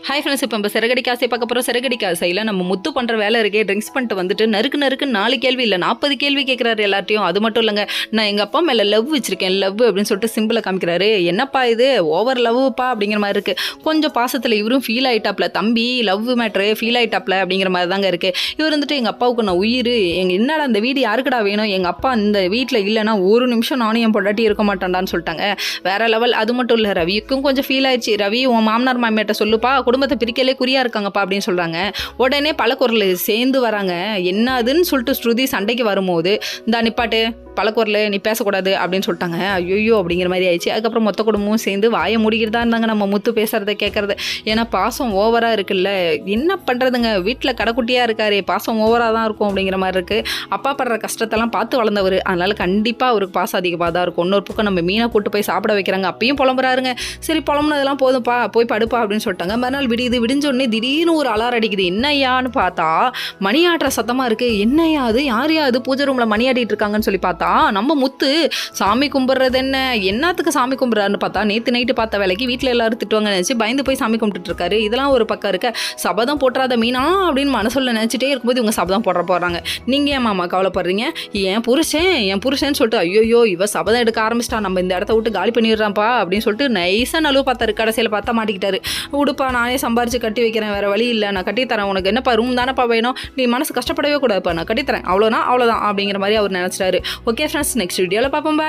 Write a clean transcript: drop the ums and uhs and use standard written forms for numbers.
Hi friends, இப்போ நம்ம சிறகடி காசை பார்க்க போகிறோம். சிறகடி காசையில் நம்ம முத்து பண்ணுற வேலை இருக்கே, ட்ரிங்க்ஸ் பண்ணிட்டு வந்துட்டு நறுக்கு 4 கேள்வி இல்லை 40 கேள்வி கேட்குறாரு எல்லாத்தையும். அது மட்டும் இல்லைங்க, நான் எங்கள் அப்பா மேலே லவ் வச்சுருக்கேன், லவ் அப்படின்னு சொல்லிட்டு சிம்பிளை காமிக்கிறாரு. என்னப்பா இது ஓவர் லவ்ப்பா அப்படிங்கிற மாதிரி இருக்குது. கொஞ்சம் பாசத்தில் இவரும் ஃபீல் ஆகிட்டாப்ல, தம்பி லவ் மேட்ரு ஃபீல் ஆகிட்டாப்ல அப்படிங்கிற மாதிரி தாங்க இருக்குது. இவர் வந்துட்டு எங்கள் அப்பாவுக்கு நான் உயிர், என்னடா அந்த வீடு யாருக்கடா வேணும், எங்கள் அப்பா இந்த வீட்டில் இல்லைன்னா ஒரு நிமிஷம் நானும் என் பொண்டாட்டி இருக்க மாட்டான்டான்னு சொல்லிட்டாங்க. வேற லெவல். அது மட்டும் இல்லை, ரவிக்கும் கொஞ்சம் ஃபீல் ஆயிடுச்சு. ரவி உன் மாமனார் மாமியார்ட்ட சொல்லுப்பா, குடும்பத்தை பிரிக்கலே குறியா இருக்காங்கப்பா அப்படின்னு சொல்றாங்க. உடனே பல குரல் சேர்ந்து வராங்க. என்னதுன்னு சொல்லிட்டு ஸ்ருதி சண்டைக்கு வரும்போது, இந்த நிப்பாட்டு பழக்குரல் நீ பேசக்கூடாது அப்படின்னு சொல்லிட்டாங்க. ஐயோ அப்படிங்கிற மாதிரி ஆயிடுச்சு. அதுக்கப்புறம் மொத்த குடும்பமும் சேர்ந்து வாயை முடிக்கிறதா இருந்தாங்க நம்ம முத்து பேசுறத கேட்கறது. ஏன்னா பாசம் ஓவரா இருக்குல்ல, என்ன பண்றதுங்க, வீட்டில் கடைக்குட்டியா இருக்காரு, பாசம் ஓவரா தான் இருக்கும் அப்படிங்கிற மாதிரி இருக்கு. அப்பா படுற கஷ்டத்தெல்லாம் பார்த்து வளர்ந்தவர், அதனால கண்டிப்பா அவருக்கு பாசம் அதிகமாக தான் இருக்கும். இன்னொரு பக்கம் நம்ம மீனை கூட்டு போய் சாப்பிட வைக்கிறாங்க, அப்பயும் புலம்புறாருங்க. சரி புலம்புனதெல்லாம் போதும்ப்பா, போய் படுப்பா அப்படின்னு சொல்லிட்டாங்க. மறுநாள் விடிஞ்சோடனே திடீர்னு ஒரு அலாரம் அடிக்குது. என்னையான்னு பார்த்தா மணி ஆட்டுற சத்தமா இருக்கு. என்னையா அது, யாரையா அது பூஜை ரூம்ல மணி ஆடிட்டு இருக்காங்கன்னு சொல்லி பார்த்தா நம்ம முத்து சாமி கும்பிட்றது என்னத்துக்கு சாமி கும்பிட்றாருன்னு பார்த்தா, நேற்று நைட்டு பார்த்த வேலைக்கு வீட்டில் எல்லாரும் திட்டுவாங்க நினச்சி பயந்து போய் சாமி கும்பிட்டு இருக்காரு. இதெல்லாம் ஒரு பக்கம் இருக்க. சபதம் போட்டுறாத மீனா அப்படின்னு மனசுல நினச்சிட்டே இருக்கும்போது இவங்க சபதம் போடுறாங்க. நீங்க ஏன் மாமா கவலைப்படுறீங்க, என் புருஷன் சொல்லிட்டு ஐயோ இவ சபதம் எடுக்க ஆரம்பிச்சிட்டா, நம்ம இந்த இடத்த விட்டு காலி பண்ணிடுறான்ப்பா அப்படின்னு சொல்லிட்டு நைஸா நழுவு பார்த்தாரு. கடைசியில் பார்த்தா மாட்டிக்கிட்டாரு. உடுப்பா நானே சம்பாரிச்சு கட்டி வைக்கிறேன், வேற வழி இல்லை, நான் கட்டித்தரேன், உனக்கு என்னப்பா ரூம் தானப்பா வேணும், நீ மனசு கஷ்டப்படவே கூடாதுப்பா, நான் கட்டித்தரேன், அவ்வளோதான் அப்படிங்கிற மாதிரி அவர் நினைச்சிட்டாரு. ஓகே ஃப்ரெண்ட்ஸ், நெக்ஸ்ட் வீடியோவில் பார்ப்போம். பாய்.